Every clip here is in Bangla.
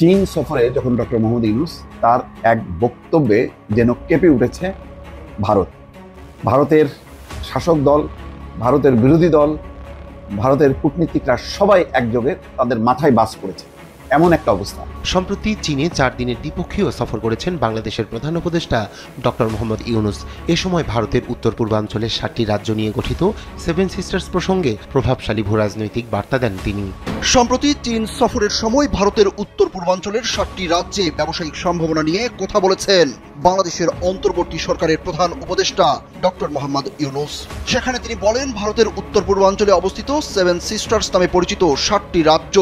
চীন সফরে যখন ডক্টর মোহাম্মদ ইউনূস তার এক বক্তব্যে যেন কেঁপে উঠেছে ভারত, ভারতের শাসক দল, ভারতের বিরোধী দল, ভারতের কূটনীতিকরা সবাই একযোগে তাদের মাথায় বাজ পড়েছে, এমন একটা অবস্থা। সম্প্রতি চীনে 4 দিনের দ্বিপক্ষীয় সফর করেছেন বাংলাদেশের প্রধান উপদেষ্টা ডক্টর মোহাম্মদ ইউনূস। এ সময় ভারতের উত্তর পূর্বাঞ্চলের 7টি রাজ্য নিয়ে গঠিত 7 সিস্টার্স প্রসঙ্গে প্রভাবশালী ভূরাজনৈতিক বার্তা দেন তিনি। সম্প্রতি চীন সফরের সময় ভারতের উত্তর পূর্বাঞ্চলের 7টি রাজ্যে ব্যবসায়িক সম্ভাবনা নিয়ে কথা বলেছেন বাংলাদেশের অন্তর্বর্তী সরকারের প্রধান উপদেষ্টা ডক্টর মোহাম্মদ ইউনূস। সেখানে তিনি বলেন, ভারতের উত্তর পূর্বাঞ্চলে অবস্থিত 7 সিস্টার্স নামে পরিচিত 7টি রাজ্য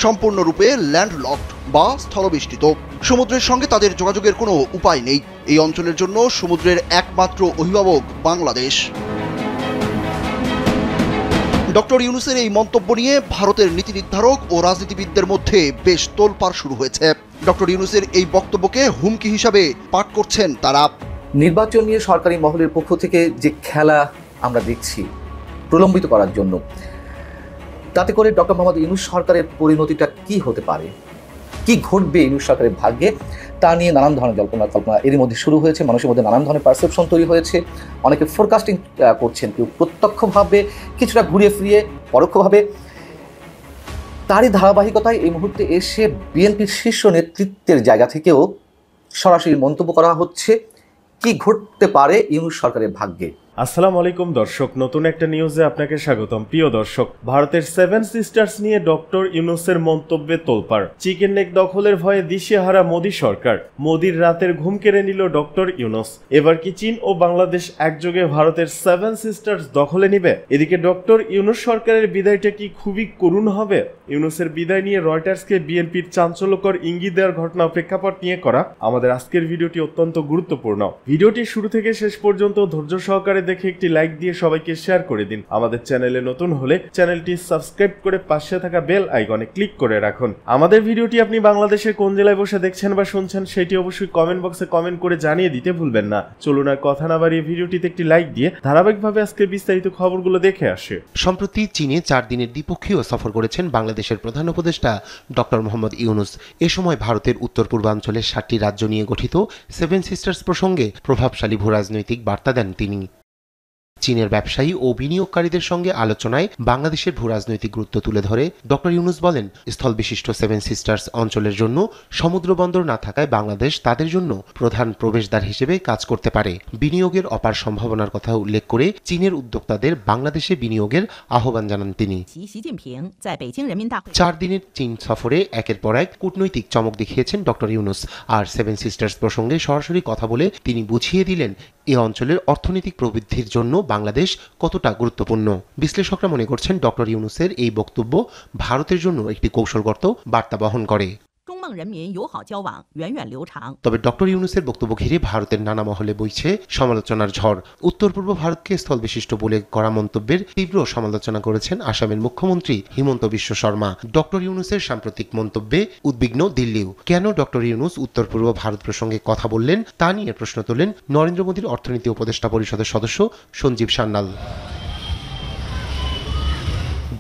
সম্পূর্ণরূপে ল্যান্ডলকড বা স্থলবেষ্টিত। সমুদ্রের সঙ্গে তাদের যোগাযোগের কোনো উপায় নেই। এই অঞ্চলের জন্য সমুদ্রের একমাত্র অভিভাবক বাংলাদেশ। ডক্টর ইউনূসের এই মন্তব্য নিয়ে ভারতের নীতি নির্ধারক ও রাজনীতিবিদদের মধ্যে বেশ তোলপাড় শুরু হয়েছে। ডক্টর ইউনূসের এই বক্তব্যকে হুমকি হিসাবে পাঠ করছেন তারা। নির্বাচন নিয়ে সরকারি মহলের পক্ষ থেকে যে খেলা আমরা দেখছি প্রলম্বিত করার জন্য, তাতে করে ডক্টর মোহাম্মদ ইউনূস সরকারের পরিণতিটা কি হতে পারে, কি ঘটবে ইউনূস সরকারের ভাগ্যে, তা নিয়ে নানান ধরনের কল্পনা এরই মধ্যে শুরু হয়েছে। মানুষের মধ্যে নানান ধরনের পারসেপশন তৈরি হয়েছে। অনেকে ফোরকাস্টিং করছেন, কেউ প্রত্যক্ষভাবে, কিছুটা ঘুরিয়ে ফিরিয়ে পরোক্ষভাবে। তারই ধারাবাহিকতায় এই মুহূর্তে এসে বিএনপির শীর্ষ নেতৃত্বের জায়গা থেকেও সরাসরি মন্তব্য করা হচ্ছে কি ঘটতে পারে ইউনূস সরকারের ভাগ্যে। আসসালামু আলাইকুম দর্শক, নতুন একটা নিউজে আপনাকে স্বাগতম। প্রিয় দর্শক, ভারতের 7 সিস্টার্স নিয়ে ডক্টর ইউনূসের মন্তব্যে তোলপাড়। চিকেন নেক দখলের ভয়ে দিশেহারা মোদী সরকার, মোদীর রাতের ঘুম কেড়ে নিল ডক্টর ইউনূস। এবার কি চীন ও বাংলাদেশ একযোগে ভারতের 7 সিস্টার্স দখলে নিবে? এদিকে ডক্টর ইউনূস সরকারের বিদায়টা কি খুবই করুণ হবে? ইউনূসের বিদায় নিয়ে রয়টার্সকে বিএনপির চাঞ্চল্যকর ইঙ্গিত দেওয়ার ঘটনা প্রেক্ষাপট নিয়ে করা আমাদের আজকের ভিডিওটি অত্যন্ত গুরুত্বপূর্ণ। ভিডিওটি শুরু থেকে শেষ পর্যন্ত ধৈর্য সহকারে দেখে একটি লাইক দিয়ে সবাইকে শেয়ার করে দিন। আমাদের চ্যানেলে নতুন হলে চ্যানেলটি সাবস্ক্রাইব করে পাশে থাকা বেল আইকনে ক্লিক করে রাখুন। আমাদের ভিডিওটি আপনি বাংলাদেশের কোন জেলায় বসে দেখছেন বা শুনছেন সেটি অবশ্যই কমেন্ট বক্সে কমেন্ট করে জানিয়ে দিতে ভুলবেন না। চলুন আর কথা না বাড়িয়ে ভিডিওটিতে একটি লাইক দিয়ে ধারাবাহিকভাবে আজকের বিস্তারিত খবরগুলো দেখে আসে। সম্প্রতি চীনে 4 দিনের দ্বিপক্ষীয় সফর করেছেন বাংলাদেশের প্রধান উপদেষ্টা ডক্টর মোহাম্মদ ইউনূস। এ সময় ভারতের উত্তর পূর্বাঞ্চলের 7টি রাজ্য নিয়ে গঠিত 7 সিস্টার্স প্রসঙ্গে প্রভাবশালী ভূরাজনৈতিক বার্তা দেন তিনি। চীনের ব্যবসায়ী ও বিনিয়োগকারীদের সঙ্গে আলোচনায় বাংলাদেশের ভূরাজনৈতিক গুরুত্ব তুলে ধরে ডক্টর ইউনূস বলেন, স্থল বিশিষ্ট 7 সিস্টার্স অঞ্চলের জন্য সমুদ্র বন্দর না থাকায় বাংলাদেশ তাদের জন্য প্রধান প্রবেশদ্বার হিসেবে কাজ করতে পারে। বিনিয়োগের অপার সম্ভাবনার কথা উল্লেখ করে চীনের উদ্যোক্তাদের বাংলাদেশে বিনিয়োগের আহ্বান জানান তিনি। 4 দিনের চীন সফরে একের পর এক কূটনৈতিক চমক দেখিয়েছেন ডক্টর ইউনূস। আর 7 সিস্টার্স প্রসঙ্গে সরাসরি কথা বলে তিনি বুঝিয়ে দিলেন এ অঞ্চলের অর্থনৈতিক প্রবৃদ্ধির জন্য বাংলাদেশ কতটা গুরুত্বপূর্ণ। বিশ্লেষকরা মনে করছেন ডক্টর ইউনূসের এই বক্তব্য ভারতের জন্য একটি কৌশলগত বার্তা বহন করে। তবে ডক্টর ইউনূসের বক্তব্য ঘিরে ভারতের নানা মহলে বইছে সমালোচনার ঝড়। উত্তর পূর্ব ভারতকে স্থল বিশিষ্ট বলে করা মন্তব্যের তীব্র সমালোচনা করেছেন আসামের মুখ্যমন্ত্রী হিমন্ত বিশ্ব শর্মা। ডক্টর ইউনূসের সাম্প্রতিক মন্তব্যে উদ্বিগ্ন দিল্লিও। কেন ডক্টর ইউনূস উত্তর পূর্ব ভারত প্রসঙ্গে কথা বললেন তা নিয়ে প্রশ্ন তোলেন নরেন্দ্র মোদীর অর্থনীতি উপদেষ্টা পরিষদের সদস্য সঞ্জীব সান্যাল।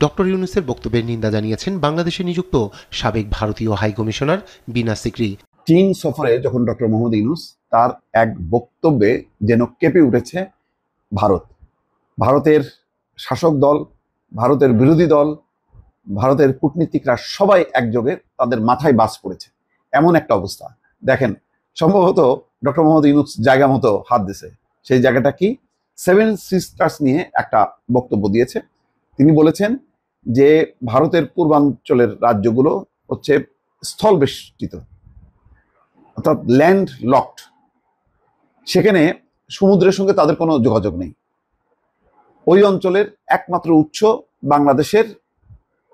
ডক্টর ইউনূসের বক্তব্যের নিন্দা জানিয়েছেন বাংলাদেশে নিযুক্ত সাবেক ভারতীয় হাই কমিশনার বিনা সিকরি। চীন সফরে যখন ডক্টর মোহাম্মদ ইউনূস তার এক বক্তব্যে যেন কেঁপে উঠেছে ভারত, ভারতের শাসক দল, ভারতের বিরোধী দল, ভারতের কূটনীতিকরা সবাই একযোগে তাদের মাথায় বাজ পড়েছে, এমন একটা অবস্থা। দেখেন, সম্ভবত ডক্টর মোহাম্মদ ইউনূস জায়গা মতো হাত দিয়েছে। সেই জায়গাটা কি? 7 সিস্টার্স নিয়ে একটা বক্তব্য দিয়েছে। তিনি বলেছেন যে ভারতের পূর্বাঞ্চলের রাজ্যগুলো হচ্ছে স্থল বেষ্টিত, অর্থাৎ ল্যান্ড লকড। সেখানে সমুদ্রের সঙ্গে তাদের কোনো যোগাযোগ নেই। ওই অঞ্চলের একমাত্র উৎস বাংলাদেশের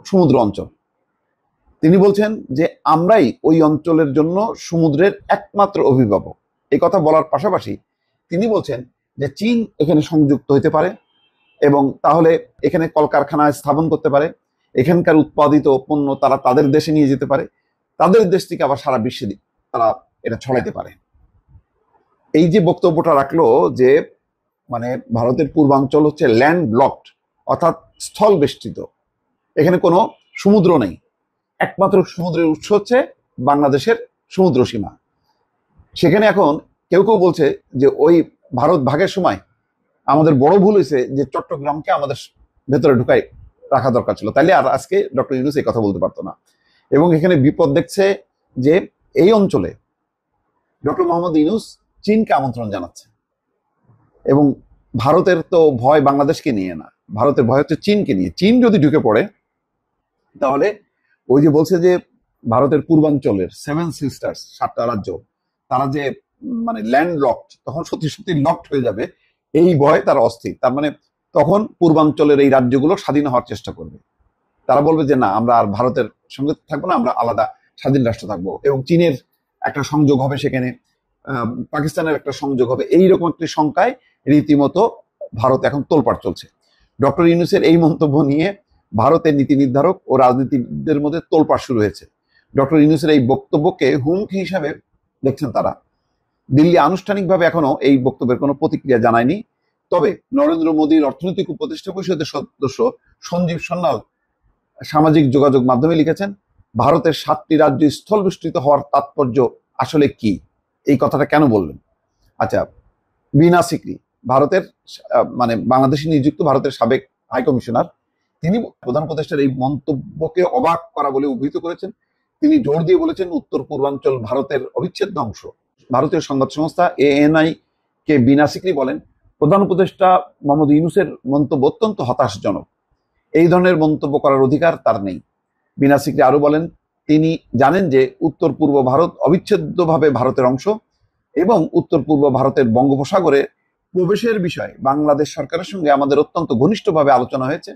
সমুদ্র অঞ্চল। তিনি বলছেন যে আমরাই ওই অঞ্চলের জন্য সমুদ্রের একমাত্র অভিভাবক। এই কথা বলার পাশাপাশি তিনি বলছেন যে চীন এখানে সংযুক্ত হতে পারে এবং তাহলে এখানে কলকারখানা স্থাপন করতে পারে, এখানকার উৎপাদিত পণ্য তারা তাদের দেশে নিয়ে যেতে পারে, তাদের দেশ থেকে আবার সারা বিশ্বে তারা এটা ছড়াইতে পারে। এই যে বক্তব্যটা রাখলো যে মানে ভারতের পূর্বাঞ্চল হচ্ছে ল্যান্ড লকড, অর্থাৎ স্থল বেষ্টিত, এখানে কোনো সমুদ্র নেই, একমাত্র সমুদ্রের উৎস হচ্ছে বাংলাদেশের সমুদ্র সীমা। সেখানে এখন কেউ কেউ বলছে যে ওই ভারত ভাগের সময় আমাদের বড় ভুল হয়েছে যে চট্টগ্রামকে আমাদের ভেতরে ঢুকাই রাখা দরকার ছিল, তাইলে আর আজকে ডক্টর ইউনূস এই কথা বলতে পারতো না। এবং এখানে বিপদ দেখছে যে এই অঞ্চলে ডক্টর মোহাম্মদ ইউনূস চীনকে আমন্ত্রণ জানাচ্ছে, এবং ভারতের তো ভয় বাংলাদেশকে নিয়ে না, ভারতের ভয় হচ্ছে চীনকে নিয়ে। চীন যদি ঢুকে পড়ে তাহলে ওই যে বলছে যে ভারতের পূর্বাঞ্চলের 7 সিস্টার্স 7টা রাজ্য, তারা যে মানে ল্যান্ড লকড, তখন সত্যি সত্যি লকড হয়ে যাবে, এই ভয় তারা অস্থির। তার মানে তখন পূর্বাঞ্চলের এই রাজ্যগুলো স্বাধীন হওয়ার চেষ্টা করবে। তারা বলবে যে না, আমরা আর ভারতের সঙ্গে থাকবো না, আমরা আলাদা স্বাধীন রাষ্ট্র থাকবো। এবং চীনের একটা সংযোগ হবে সেখানে, পাকিস্তানের একটা সংযোগ হবে, এইরকম একটি শঙ্কায় রীতিমতো ভারত এখন তোলপাড় চলছে। ডক্টর ইউনূসের এই মন্তব্য নিয়ে ভারতের নীতি নির্ধারক ও রাজনীতিবিদদের মধ্যে তোলপাড় শুরু হয়েছে। ডক্টর ইউনূসের এই বক্তব্যকে হুমকি হিসাবে দেখছেন তারা। দিল্লি আনুষ্ঠানিকভাবে এখনো এই বক্তব্যের কোনো প্রতিক্রিয়া জানায়নি। তবে নরেন্দ্র মোদীর অর্থনৈতিক উপদেষ্টা পরিষদের সদস্য সঞ্জীব সন্ন্যাল সামাজিক যোগাযোগ মাধ্যমে লিখেছেন, ভারতের 7টি রাজ্য স্থলবেষ্টিত হওয়ার তাৎপর্য আসলে কি, এই কথাটা কেন বললেন? আচ্ছা, বিনা সিকরি ভারতের মানে বাংলাদেশে নিযুক্ত ভারতের সাবেক হাই কমিশনার, তিনি প্রধান উপদেষ্টার এই মন্তব্যকে অবাক করা বলে অভিহিত করেছেন। তিনি জোর দিয়ে বলেছেন উত্তর পূর্বাঞ্চল ভারতের অবিচ্ছেদ্য অংশ। ভারতীয় সংবাদ সংস্থা ANI কে বিনা সিকরি বলেন, প্রধান উপদেষ্টা মোহাম্মদ ইউনূসের মন্তব্য অত্যন্ত হতাশাজনক, এই ধরনের মন্তব্য করার অধিকার তার নেই। বিনা সিকরি আরো বলেন, তিনি জানেন যে উত্তর পূর্ব ভারত অবিচ্ছেদ্যভাবে ভারতের অংশ এবং উত্তর পূর্ব ভারতের বঙ্গোপসাগরে প্রবেশের বিষয়ে বাংলাদেশ সরকারের সঙ্গে আমাদের অত্যন্ত ঘনিষ্ঠভাবে আলোচনা হয়েছে,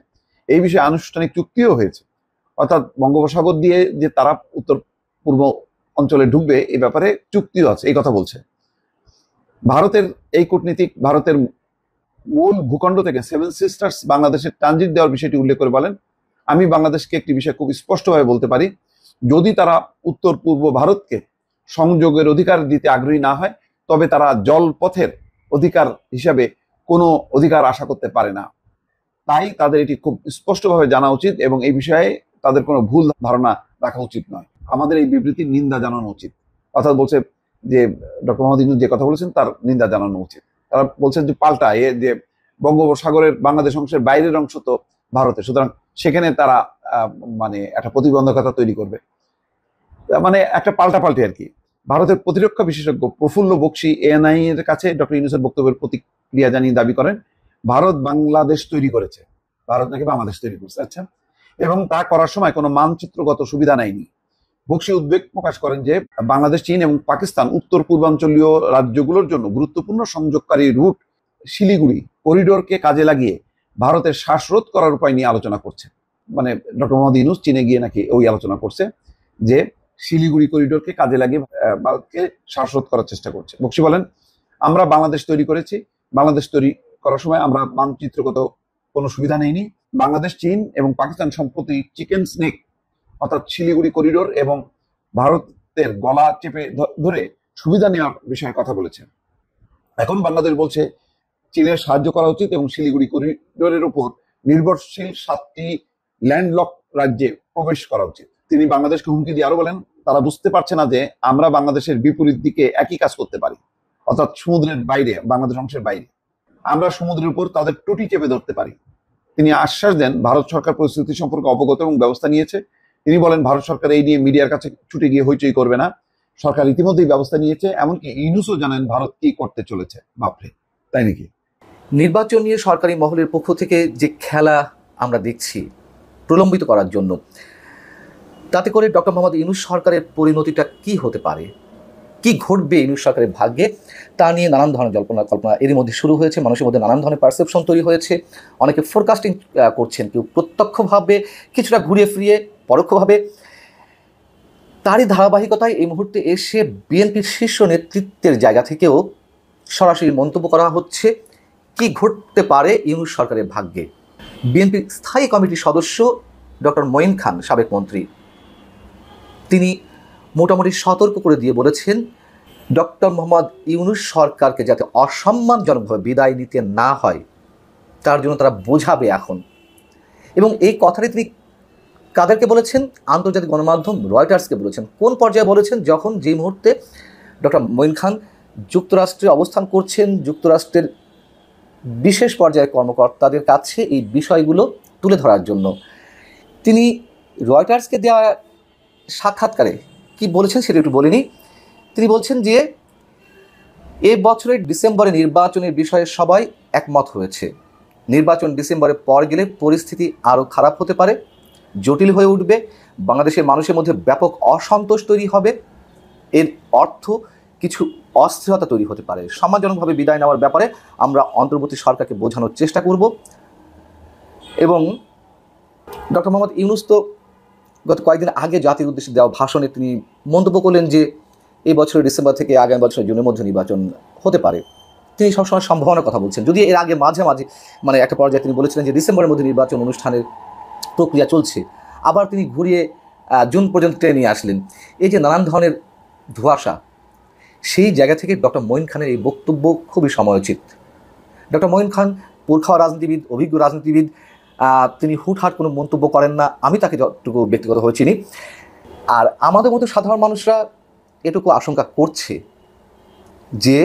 এই বিষয়ে আনুষ্ঠানিক চুক্তিও হয়েছে। অর্থাৎ বঙ্গোপসাগর দিয়ে যে তারা উত্তর পূর্ব অঞ্চলে ঢুকবে এই ব্যাপারে চুক্তিও আছে, এই কথা বলছে। ভারতের এই কূটনীতিক ভারতের মূল ভূখণ্ড থেকে 7 সিস্টার্স বাংলাদেশের ট্রানজিট দেওয়ার বিষয়টি উল্লেখ করে বলেন, আমি বাংলাদেশকে একটি বিষয় খুব স্পষ্টভাবে বলতে পারি, যদি তারা উত্তর পূর্ব ভারতকে সংযোগের অধিকার দিতে আগ্রহী না হয় তবে তারা জলপথের অধিকার হিসাবে কোনো অধিকার আশা করতে পারে না। তাই তাদের এটি খুব স্পষ্টভাবে জানা উচিত এবং এই বিষয়ে তাদের কোনো ভুল ধারণা রাখা উচিত নয়। আমাদের এই বিবৃতির নিন্দা জানানো উচিত। অর্থাৎ বলছে যে ডক্টর মোহাম্মদ ইউনূস যে কথা বলেছেন তার নিন্দা জানানো উচিত। তারা বলছেন যে পাল্টা যে বঙ্গোপসাগরের বাংলাদেশ অংশের বাইরের অংশ তো ভারতের, সুতরাং সেখানে তারা মানে একটা প্রতিবন্ধকতা তৈরি করবে, মানে একটা পাল্টাপাল্টি আর কি। ভারতের প্রতিরক্ষা বিশেষজ্ঞ প্রফুল্ল বক্সী ANI এর কাছে ডক্টর ইউনূসের বক্তব্যের প্রতিক্রিয়া জানিয়ে দাবি করেন, ভারত বাংলাদেশ তৈরি করেছে, ভারত নাকি বাংলাদেশ তৈরি করছে। আচ্ছা, এবং তা করার সময় কোনো মানচিত্রগত সুবিধা নেয়নি। বক্সী উদ্বেগ প্রকাশ করেন যে বাংলাদেশ, চীন এবং পাকিস্তান উত্তর পূর্বাঞ্চলীয় রাজ্যগুলোর জন্য গুরুত্বপূর্ণ সংযোগকারী রুট শিলিগুড়ি করিডোরকে কাজে লাগিয়ে ভারতের শ্বাসরোধ করার উপায় নিয়ে আলোচনা করছে। মানে ডক্টর মোহাম্মদ ইউনূস চীনে গিয়ে নাকি ওই আলোচনা করছে যে শিলিগুড়ি করিডোরকে কাজে লাগিয়ে ভারতকে শ্বাসরোধ করার চেষ্টা করছে। বক্সী বলেন, আমরা বাংলাদেশ তৈরি করেছি, বাংলাদেশ তৈরি করার সময় আমরা মানচিত্রগত কোনো সুবিধা নেইনি। বাংলাদেশ, চীন এবং পাকিস্তান সম্প্রতি চিকেন স্নেক অর্থাৎ শিলিগুড়ি করিডোর এবং ভারতের গলা চেপে ধরে সুবিধা নেওয়ার বিষয়ে কথা বলেছে। এখন বাংলাদেশ বলছে চীনের সাহায্য করা উচিত এবং শিলিগুড়ি করিডোরের উপর নির্ভরশীল 7টি ল্যান্ডলক রাজ্যে প্রবেশ করা উচিত। তিনি বাংলাদেশকে হুমকি দিয়ে আরো বলেন, তারা বুঝতে পারছে না যে আমরা বাংলাদেশের বিপরীত দিকে একই কাজ করতে পারি, অর্থাৎ সমুদ্রের বাইরে, বাংলাদেশ অংশের বাইরে আমরা সমুদ্রের উপর তাদের টুটি চেপে ধরতে পারি। তিনি আশ্বাস দেন ভারত সরকার পরিস্থিতি সম্পর্কে অবগত এবং ব্যবস্থা নিয়েছে। তিনি বলেন ভারত সরকার এই নিয়ে মিডিয়ার কাছে ছুটে গিয়ে হইচই করবে না, সরকার ইতিমধ্যেই ব্যবস্থা নিয়েছে। এমনকি ইউনূসও জানেন ভারত কি করতে চলেছে। বাপরে, তাই নাকি? নির্বাচন নিয়ে সরকারি মহলের পক্ষ থেকে যে খেলা আমরা দেখছি প্রলম্বিত করার জন্য, তাতে করে ডক্টর মোহাম্মদ ইউনূস সরকারের পরিণতিটা কি হতে পারে, কি ঘটবে ইউনূস সরকারের ভাগ্যে, তা নিয়ে নানান ধরনের কল্পনা এরই মধ্যে শুরু হয়েছে। মানুষের মধ্যে নানান ধরনের পারসেপশন তৈরি হয়েছে। অনেকে ফোরকাস্টিং করছেন, কেউ প্রত্যক্ষভাবে, কিছুটা ঘুরিয়ে ফিরিয়ে পরোক্ষভাবে। তারই ধারাবাহিকতায় এই মুহূর্তে এসে বিএনপির শীর্ষ নেতৃত্বের জায়গা থেকেও সরাসরি মন্তব্য করা হচ্ছে কি ঘটতে পারে ইউনূস সরকারের ভাগ্যে। বিএনপির স্থায়ী কমিটির সদস্য ডক্টর মঈন খান, সাবেক মন্ত্রী, তিনি মোটামুটি সতর্ক করে দিয়ে বলেছেন ডক্টর মোহাম্মদ ইউনূস সরকারকে যাতে অসম্মানজনকভাবে বিদায় নিতে না হয় তার জন্য তারা বোঝাবে এখন। এবং এই কথাটি তিনি কাদেরকে বলেছেন? আন্তর্জাতিক গণমাধ্যম রয়টার্সকে বলেছেন। কোন পর্যায়ে বলেছেন? যখন যে মুহূর্তে ডক্টর মঈন খান যুক্তরাষ্ট্রে অবস্থান করছেন, যুক্তরাষ্ট্রের বিশেষ পর্যায়ের কর্মকর্তাদের কাছে এই বিষয়গুলো তুলে ধরার জন্য। তিনি রয়টার্সকে দেওয়া সাক্ষাৎকারে কি বলেছেন সেটা একটু বলিনি। তিনি বলছেন যে এ বছরের ডিসেম্বরে নির্বাচনের বিষয়ে সবাই একমত হয়েছে। নির্বাচন ডিসেম্বরের পর গেলে পরিস্থিতি আরও খারাপ হতে পারে, জটিল হয়ে উঠবে, বাংলাদেশের মানুষের মধ্যে ব্যাপক অসন্তোষ তৈরি হবে। এর অর্থ কিছু অস্থিরতা তৈরি হতে পারে। সম্মানজনকভাবে বিদায় নেওয়ার ব্যাপারে আমরা অন্তর্বর্তী সরকারকে বোঝানোর চেষ্টা করব। এবং ডক্টর মোহাম্মদ ইউনূস তো গত কয়েকদিন আগে জাতির উদ্দেশ্যে দেওয়া ভাষণে তিনি মন্তব্য করলেন যে এই বছরের ডিসেম্বর থেকে আগামী বছরের জুনের মধ্যে নির্বাচন হতে পারে। তিনি সবসময় সম্ভাবনার কথা বলছেন, যদি এর আগে মাঝে মাঝে একটা পর্যায়ে তিনি বলেছিলেন যে ডিসেম্বরের মধ্যে নির্বাচন অনুষ্ঠানের প্রক্রিয়া চলছে। আবার তিনি ঘুরিয়ে জুন পর্যন্ত টেনে নিয়ে আসলেন। এই যে নানান ধরনের ধোঁয়াশা, সেই জায়গা থেকে ডক্টর মঈন খানের এই বক্তব্য খুবই সময়োচিত। ডক্টর মঈন খান পুরখাওয়া রাজনীতিবিদ, অভিজ্ঞ রাজনীতিবিদ। তিনি হুটহাট কোনো মন্তব্য করেন না, আমি তাকে যতটুকু ব্যক্তিগতভাবে চিনি। আর আমাদের মতো সাধারণ মানুষরা এটুকু আশঙ্কা করছে যে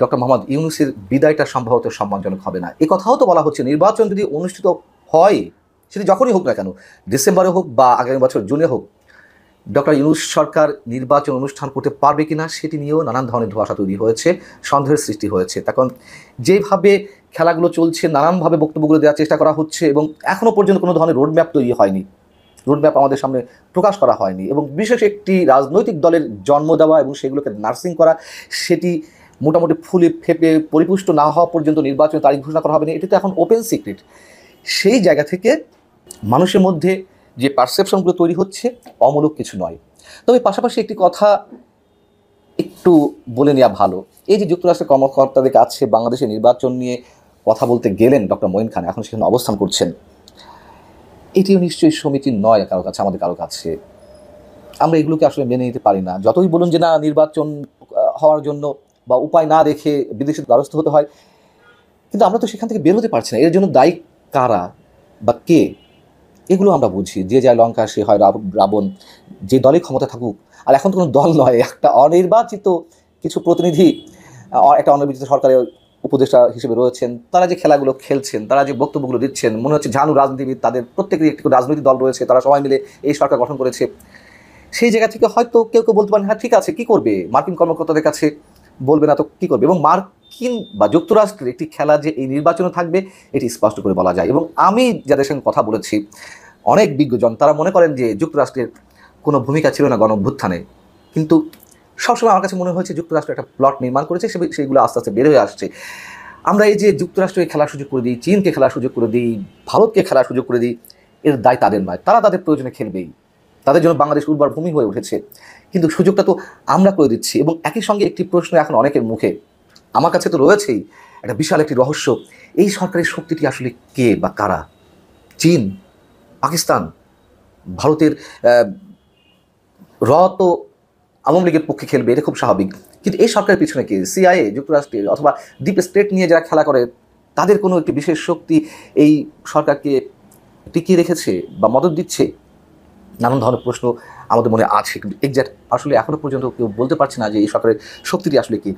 ডক্টর মোহাম্মদ ইউনূসের বিদায়টা সম্ভবত সম্মানজনক হবে না। এ কথাও তো বলা হচ্ছে নির্বাচন যদি অনুষ্ঠিত হয়, সেটি যখনই হোক না কেন, ডিসেম্বরে হোক বা আগামী বছর জুনে হোক, ডক্টর ইউনূস সরকার নির্বাচন অনুষ্ঠান করতে পারবে কিনা সেটি নিয়েও নানান ধরনের ধোঁয়াশা তৈরি হয়েছে, সন্দেহের সৃষ্টি হয়েছে। তখন যেভাবে খেলাগুলো চলছে, নানানভাবে বক্তব্যগুলো দেওয়ার চেষ্টা করা হচ্ছে এবং এখনও পর্যন্ত কোনো ধরনের রোডম্যাপ তৈরি হয়নি, রোডম্যাপ আমাদের সামনে প্রকাশ করা হয়নি। এবং বিশেষ একটি রাজনৈতিক দলের জন্ম দেওয়া এবং সেগুলোকে নার্সিং করা, সেটি মোটামুটি ফুলে ফেপে পরিপুষ্ট না হওয়া পর্যন্ত নির্বাচনের তারিখ ঘোষণা করা হবে না, এটি তো এখন ওপেন সিক্রেট। সেই জায়গা থেকে মানুষের মধ্যে যে পারসেপশনগুলো তৈরি হচ্ছে অমূলক কিছু নয়। তবে পাশাপাশি একটি কথা একটু বলে নেওয়া ভালো। এই যে যুক্তরাষ্ট্রের কর্মকর্তাদের কাছে বাংলাদেশের নির্বাচন নিয়ে কথা বলতে গেলেন ডক্টর মঈন খান, এখন সেখানে অবস্থান করছেন, এটিও নিশ্চয়ই সমীচীন নয় কারো কাছে, আমাদের কারো কাছে। আমরা এগুলোকে আসলে মেনে নিতে পারি না। যতই বলুন যে না নির্বাচন হওয়ার জন্য বা উপায় না রেখে বিদেশের দ্বারস্থ হতে হয়, কিন্তু আমরা তো সেখান থেকে বের হতে পারছি না। এর জন্য দায়ী কারা বা কে, এগুলো আমরা বুঝি। যে যায় লঙ্কা সে হয় রাবণ, যে দলে ক্ষমতা থাকুক। আর এখন তো কোনো দল নয়, একটা অনির্বাচিত কিছু প্রতিনিধি একটা অনির্বাচিত সরকারের উপদেষ্টা হিসেবে রয়েছেন। তারা যে খেলাগুলো খেলছেন, তারা যে বক্তব্যগুলো দিচ্ছেন, মনে হচ্ছে ঝানু রাজনীতিবিদ, তাদের প্রত্যেকেরই একটি রাজনৈতিক দল রয়েছে, তারা সবাই মিলে এই সরকার গঠন করেছে। সেই জায়গা থেকে হয়তো কেউ কেউ বলতে পারেন হ্যাঁ ঠিক আছে, কী করবে, মার্কিন কর্মকর্তাদের কাছে বলবে না তো কী করবে। এবং মার্কিন বা যুক্তরাষ্ট্রের একটি খেলা যে এই নির্বাচনে থাকবে এটি স্পষ্ট করে বলা যায়। এবং আমি যাদের সঙ্গে কথা বলেছি, অনেক বিজ্ঞজন, তারা মনে করেন যে যুক্তরাষ্ট্রের কোনো ভূমিকা ছিল না গণঅভ্যুত্থানে, কিন্তু সবসময় আমার কাছে মনে হয়েছে যুক্তরাষ্ট্র একটা প্লট নির্মাণ করেছে, সেইগুলো আস্তে আস্তে বের হয়ে আসছে। আমরা এই যে যুক্তরাষ্ট্রকে খেলার সুযোগ করে দিই, চীনকে খেলার সুযোগ করে দিই, ভারতকে খেলার সুযোগ করে দিই, এর দায় তাদের নয়। তারা তাদের প্রয়োজনে খেলবেই, তাদের জন্য বাংলাদেশ উর্বর ভূমি হয়ে উঠেছে, কিন্তু সুযোগটা তো আমরা করে দিচ্ছি। এবং একই সঙ্গে একটি প্রশ্ন এখন অনেকের মুখে, আমার কাছে তো রয়েছেই, একটা বিশাল একটি রহস্য, এই সরকারের শক্তিটি আসলে কে বা কারা? চীন, পাকিস্তান, ভারতের তো আওয়ামী লীগের পক্ষে খেলবে, এটা খুব স্বাভাবিক। কিন্তু এই সরকারের পিছনে কে? সিআইএ, যুক্তরাষ্ট্রের অথবা ডিপ স্টেট নিয়ে যারা খেলা করে, তাদের কোনো একটি বিশেষ শক্তি এই সরকারকে টিকিয়ে রেখেছে বা মদত দিচ্ছে? নানান ধরনের প্রশ্ন আমাদের মনে আছে, কিন্তু এক্সাক্ট আসলে এখনো পর্যন্ত কেউ বলতে পারছে না যে এই সরকারের শক্তিটি আসলে কি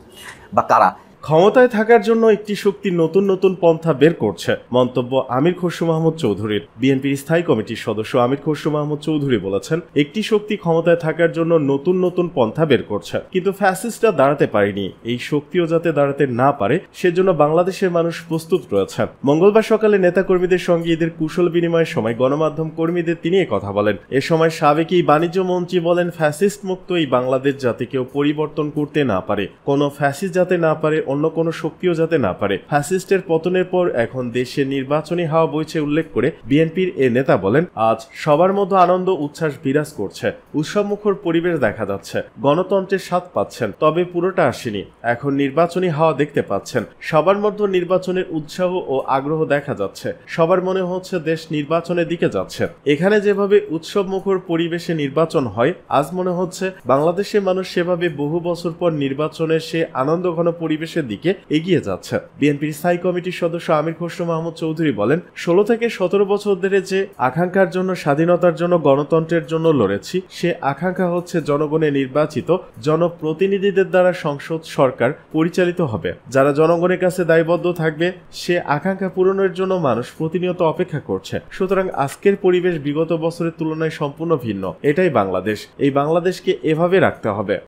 বা কারা। ক্ষমতায় থাকার জন্য একটি শক্তি নতুন নতুন পন্থা বের করছে, মন্তব্য আমির খসরু মাহমুদ চৌধুরীর। বিএনপির স্থায়ী কমিটির সদস্য আমির খসরু মাহমুদ চৌধুরী বলেছেন, একটি শক্তি ক্ষমতায় থাকার জন্য নতুন নতুন পন্থা বের করছে, কিন্তু ফ্যাসিস্টরা দাঁড়াতে পারেনি। এই শক্তিও যাতে দাঁড়াতে না পারে সেজন্য বাংলাদেশের মানুষ প্রস্তুত রয়েছে। মঙ্গলবার সকালে নেতাকর্মীদের সঙ্গে ঈদের কুশল বিনিময়ের সময় গণমাধ্যম কর্মীদের তিনি কথা বলেন। এ সময় সাবেক এই বাণিজ্য মন্ত্রী বলেন, ফ্যাসিস্ট মুক্ত এই বাংলাদেশ যাতে কেউ পরিবর্তন করতে না পারে, কোনো ফ্যাসিস্ট যাতে না পারে, অন্য কোনো শক্তিও যাতে না পারে। ফ্যাসিস্টের পতনের পর এখন দেশে নির্বাচনী হাওয়া বইছে উল্লেখ করে বিএনপির এ নেতা বলেন, আজ সবার মধ্যে আনন্দ উচ্ছ্বাস বিরাজ করছে, উৎসবমুখর পরিবেশ দেখা যাচ্ছে, গণতন্ত্রের স্বাদ পাচ্ছেন, তবে পুরোটা আসেনি। এখন নির্বাচনী হাওয়া দেখতে পাচ্ছেন, সবার মধ্যে নির্বাচনের উৎসাহ ও আগ্রহ দেখা যাচ্ছে, সবার মনে হচ্ছে দেশ নির্বাচনের দিকে যাচ্ছে। এখানে যেভাবে উৎসবমুখর পরিবেশে নির্বাচন হয়, আজ মনে হচ্ছে বাংলাদেশের মানুষ সেভাবে বহু বছর পর নির্বাচনের সে আনন্দঘন পরিবেশে ধ্বংসের দিকে এগিয়ে যাচ্ছে। বিএনপির স্থায়ী কমিটির সদস্য আমির খসরু মাহমুদ চৌধুরী বলেন, 16 থেকে 17 বছর ধরে যে আকাঙ্ক্ষার জন্য, স্বাধীনতার জন্য, গণতন্ত্রের জন্য লড়েছি, সে আকাঙ্ক্ষা হচ্ছে জনগণের নির্বাচিত জনপ্রতিনিধিদের দ্বারা সংসদ সরকার পরিচালিত হবে, যারা জনগণের কাছে দায়বদ্ধ থাকবে। সে আকাঙ্ক্ষা পূরণের জন্য মানুষ প্রতিনিয়ত অপেক্ষা করছে। সুতরাং আজকের পরিবেশ বিগত বছরের তুলনায় সম্পূর্ণ ভিন্ন। এটাই বাংলাদেশ। এই বাংলাদেশকে এভাবে রাখতে হবে।